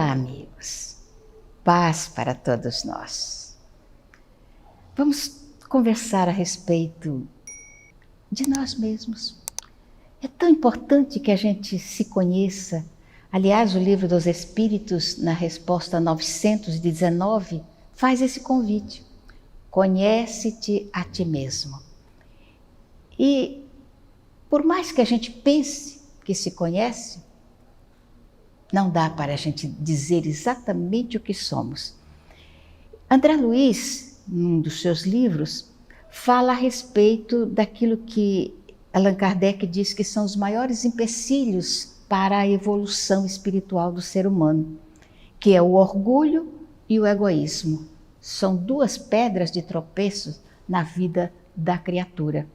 Olá, amigos. Paz para todos nós. Vamos conversar a respeito de nós mesmos. É tão importante que a gente se conheça. Aliás, o Livro dos Espíritos, na resposta 919, faz esse convite. Conhece-te a ti mesmo. E por mais que a gente pense que se conhece, não dá para a gente dizer exatamente o que somos. André Luiz, num dos seus livros, fala a respeito daquilo que Allan Kardec diz que são os maiores empecilhos para a evolução espiritual do ser humano, que é o orgulho e o egoísmo. São duas pedras de tropeço na vida da criatura.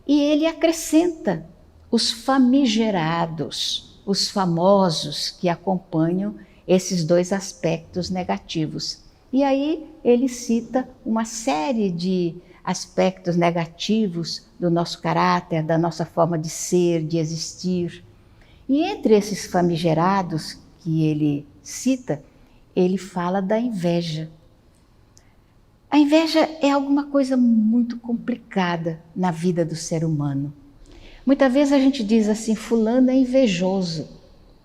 E ele acrescenta os famigerados, os famosos que acompanham esses dois aspectos negativos. E aí ele cita uma série de aspectos negativos do nosso caráter, da nossa forma de ser, de existir. E entre esses famigerados que ele cita, ele fala da inveja. A inveja é alguma coisa muito complicada na vida do ser humano. Muitas vezes a gente diz assim, fulano é invejoso,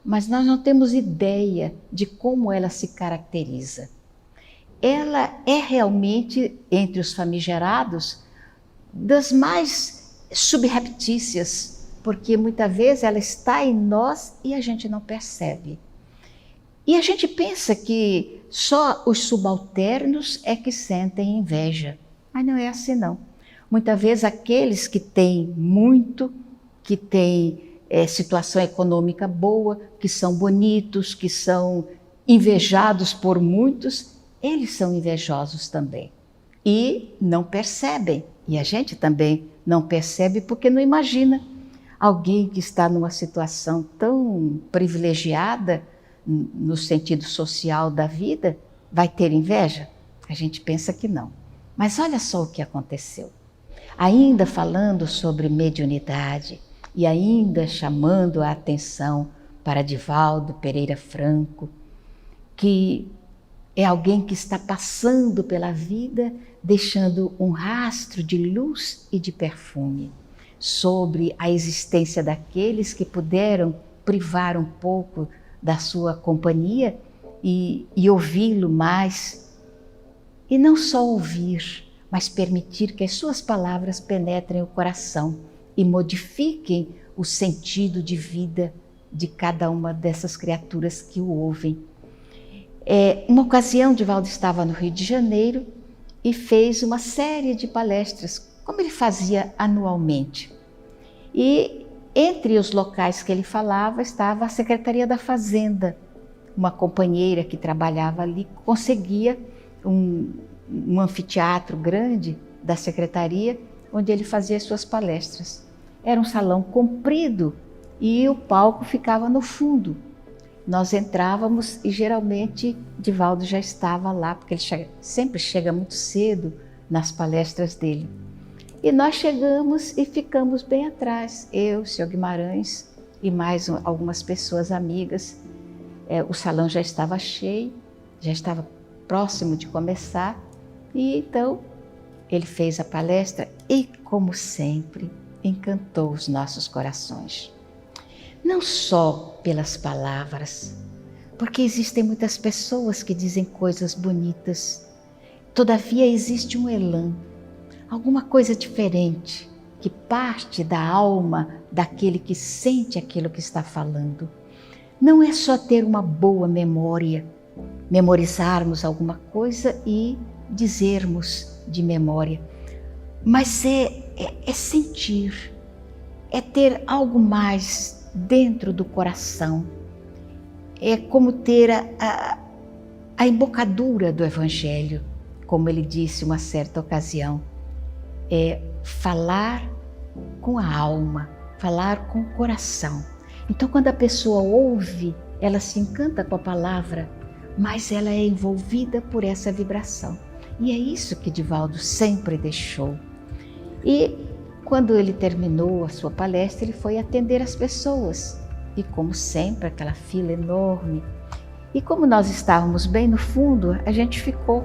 mas nós não temos ideia de como ela se caracteriza. Ela é realmente, entre os famigerados, das mais subreptícias, porque muitas vezes ela está em nós e a gente não percebe. E a gente pensa que só os subalternos é que sentem inveja, mas não é assim não. Muitas vezes aqueles que têm muito, que têm situação econômica boa, que são bonitos, que são invejados por muitos, eles são invejosos também. E não percebem, e a gente também não percebe porque não imagina alguém que está numa situação tão privilegiada, no sentido social da vida, vai ter inveja? A gente pensa que não. Mas olha só o que aconteceu. Ainda falando sobre mediunidade e ainda chamando a atenção para Divaldo Pereira Franco, que é alguém que está passando pela vida deixando um rastro de luz e de perfume sobre a existência daqueles que puderam privar um pouco da sua companhia e ouvi-lo mais. E não só ouvir, mas permitir que as suas palavras penetrem o coração e modifiquem o sentido de vida de cada uma dessas criaturas que o ouvem. Uma ocasião, Divaldo estava no Rio de Janeiro e fez uma série de palestras, como ele fazia anualmente. E entre os locais que ele falava estava a Secretaria da Fazenda. Uma companheira que trabalhava ali conseguia um anfiteatro grande da secretaria, onde ele fazia as suas palestras. Era um salão comprido e o palco ficava no fundo. Nós entrávamos e geralmente Divaldo já estava lá, porque ele sempre chega muito cedo nas palestras dele. E nós chegamos e ficamos bem atrás, eu, o Sr. Guimarães e mais algumas pessoas amigas. O salão já estava cheio, já estava próximo de começar, e então ele fez a palestra e, como sempre, encantou os nossos corações. Não só pelas palavras, porque existem muitas pessoas que dizem coisas bonitas, todavia existe um elan, alguma coisa diferente, que parte da alma daquele que sente aquilo que está falando. Não é só ter uma boa memória, memorizarmos alguma coisa e dizermos de memória, mas é sentir, é ter algo mais dentro do coração. É como ter a embocadura do Evangelho, como ele disse uma certa ocasião. É falar com a alma, falar com o coração. Então, quando a pessoa ouve, ela se encanta com a palavra, mas ela é envolvida por essa vibração. E é isso que Divaldo sempre deixou. E quando ele terminou a sua palestra, ele foi atender as pessoas. E como sempre, aquela fila enorme. E como nós estávamos bem no fundo, a gente ficou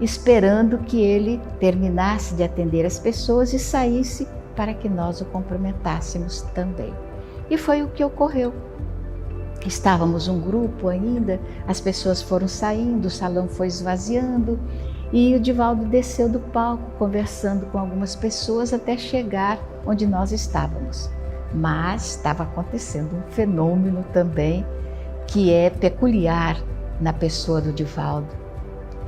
esperando que ele terminasse de atender as pessoas e saísse para que nós o cumprimentássemos também. E foi o que ocorreu. Estávamos um grupo ainda, as pessoas foram saindo, o salão foi esvaziando e o Divaldo desceu do palco conversando com algumas pessoas até chegar onde nós estávamos. Mas estava acontecendo um fenômeno também que é peculiar na pessoa do Divaldo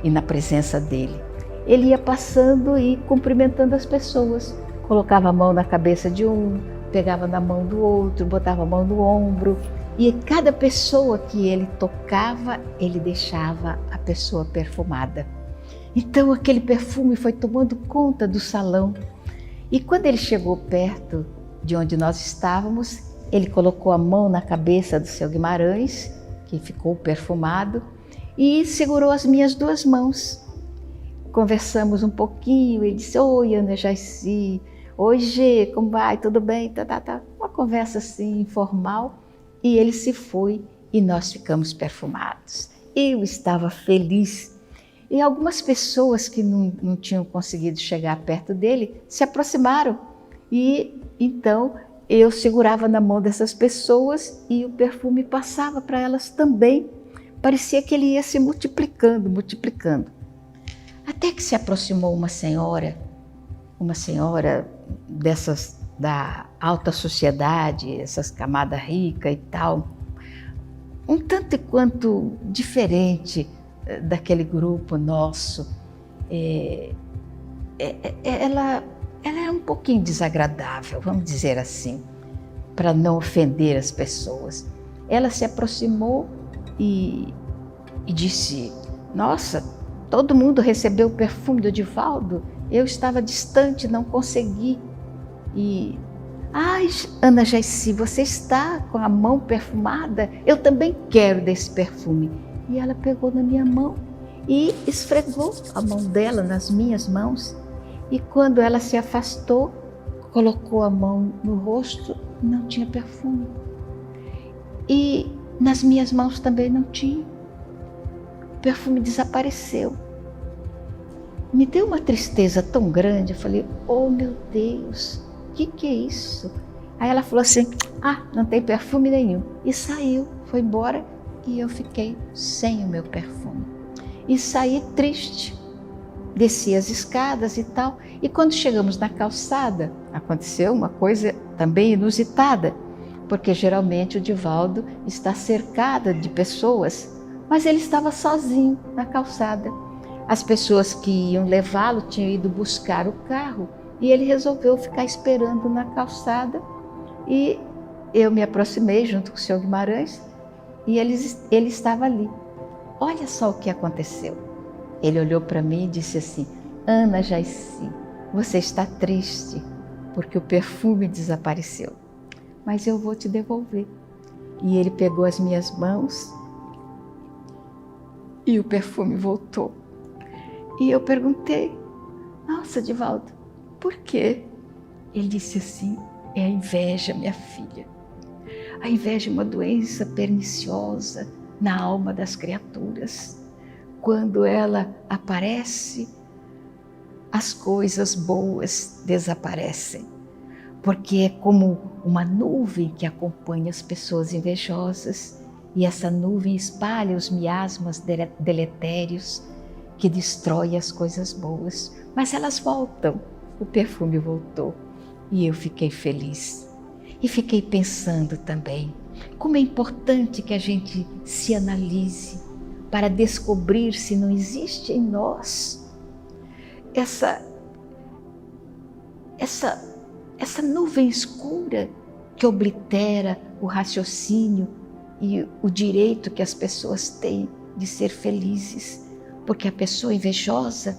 e na presença dele. Ele ia passando e cumprimentando as pessoas, colocava a mão na cabeça de um, pegava na mão do outro, botava a mão no ombro, e cada pessoa que ele tocava, ele deixava a pessoa perfumada. Então aquele perfume foi tomando conta do salão. E quando ele chegou perto de onde nós estávamos, ele colocou a mão na cabeça do seu Guimarães, que ficou perfumado, e segurou as minhas duas mãos. Conversamos um pouquinho, ele disse: "Oi, Ana Jaci, oi Gê, como vai? Tudo bem?" Uma conversa assim informal. E ele se foi e nós ficamos perfumados. Eu estava feliz. E algumas pessoas que não tinham conseguido chegar perto dele se aproximaram. E então eu segurava na mão dessas pessoas e o perfume passava para elas também. Parecia que ele ia se multiplicando, multiplicando. Até que se aproximou uma senhora dessas da alta sociedade, essas camadas ricas e tal, um tanto e quanto diferente daquele grupo nosso. Ela é um pouquinho desagradável, vamos dizer assim, para não ofender as pessoas. Ela se aproximou e disse: "Nossa, todo mundo recebeu o perfume do Divaldo? Eu estava distante, não consegui." E, "Ai, Ana Jaci, você está com a mão perfumada? Eu também quero desse perfume." E ela pegou na minha mão e esfregou a mão dela nas minhas mãos. E quando ela se afastou, colocou a mão no rosto, não tinha perfume. E nas minhas mãos também não tinha. O perfume desapareceu. Me deu uma tristeza tão grande, eu falei: "Oh, meu Deus, o que é isso?" Aí ela falou assim: "Ah, não tem perfume nenhum." E saiu, foi embora e eu fiquei sem o meu perfume. E saí triste, desci as escadas e tal. E quando chegamos na calçada, aconteceu uma coisa também inusitada, porque geralmente o Divaldo está cercado de pessoas, mas ele estava sozinho na calçada. As pessoas que iam levá-lo tinham ido buscar o carro e ele resolveu ficar esperando na calçada. E eu me aproximei junto com o Sr. Guimarães e ele estava ali. Olha só o que aconteceu. Ele olhou para mim e disse assim: "Ana Jaci, você está triste porque o perfume desapareceu, mas eu vou te devolver." E ele pegou as minhas mãos e o perfume voltou. E eu perguntei: "Nossa, Divaldo, por quê?" Ele disse assim: "É a inveja, minha filha. A inveja é uma doença perniciosa na alma das criaturas. Quando ela aparece, as coisas boas desaparecem, porque é como uma nuvem que acompanha as pessoas invejosas, e essa nuvem espalha os miasmas deletérios que destrói as coisas boas, mas elas voltam." O perfume voltou e eu fiquei feliz. E fiquei pensando também como é importante que a gente se analise para descobrir se não existe em nós essa nuvem escura que oblitera o raciocínio e o direito que as pessoas têm de ser felizes. Porque a pessoa invejosa,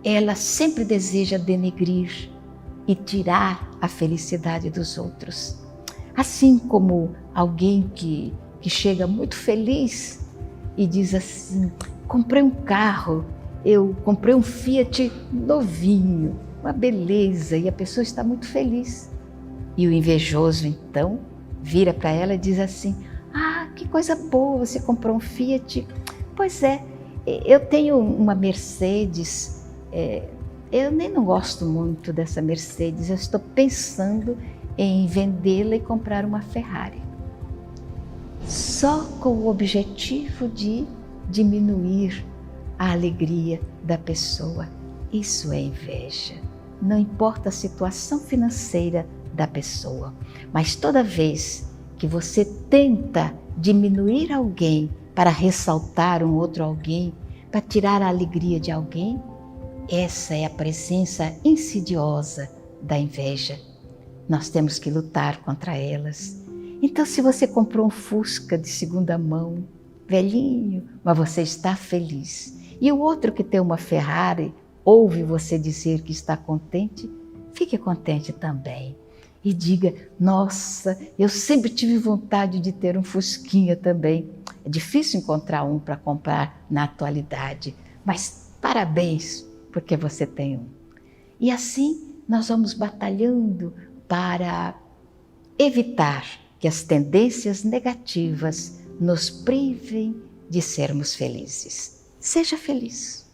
ela sempre deseja denegrir e tirar a felicidade dos outros. Assim como alguém que chega muito feliz e diz assim: "Comprei um carro, eu comprei um Fiat novinho, uma beleza", e a pessoa está muito feliz. E o invejoso então vira para ela e diz assim: "Ah, que coisa boa, você comprou um Fiat. Pois é, eu tenho uma Mercedes, eu nem não gosto muito dessa Mercedes, eu estou pensando em vendê-la e comprar uma Ferrari. Só com o objetivo de diminuir a alegria da pessoa. Isso é inveja. Não importa a situação financeira da pessoa, mas toda vez que você tenta diminuir alguém para ressaltar um outro alguém, para tirar a alegria de alguém, essa é a presença insidiosa da inveja. Nós temos que lutar contra elas. Então, se você comprou um Fusca de segunda mão, velhinho, mas você está feliz, e o outro que tem uma Ferrari ouve você dizer que está contente, fique contente também. E diga, nossa, eu sempre tive vontade de ter um Fusquinha também. É difícil encontrar um para comprar na atualidade, mas parabéns, porque você tem um. E assim nós vamos batalhando para evitar que as tendências negativas nos privem de sermos felizes. Seja feliz.